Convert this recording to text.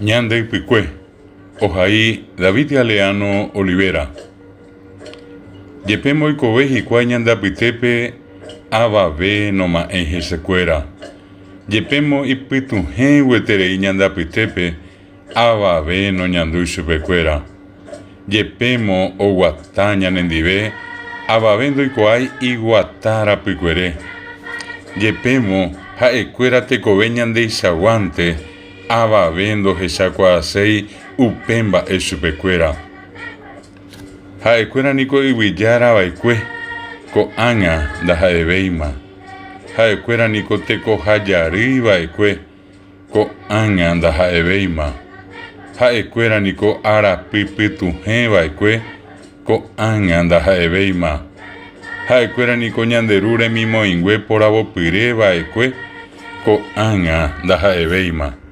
Ñande Picue, Ojaí David Galeano Olivera. Yepemo y coveji cua ñanda pitepe ababe noma en secuera. Yepemo y pituje huetere ñanda pitepe ababe no ñandu chupecuera. Yepemo o guataña nendive ababendo y coay y guatara picuere. Yepemo jaecuera te coveñan de isaguante ababendo jesacuasei upemba el chupecuera. Jaecuera nico iwillara baikue ko anga da jaebeima. Jaecuera nico teco jayari baikue ko anga da jaebeima. Jaecuera nico ara pipituje baikue ko anga da jaebeima. Jaecuera nico ñanderure mimo ingüe por abo pire baikue ko anga da jaebeima.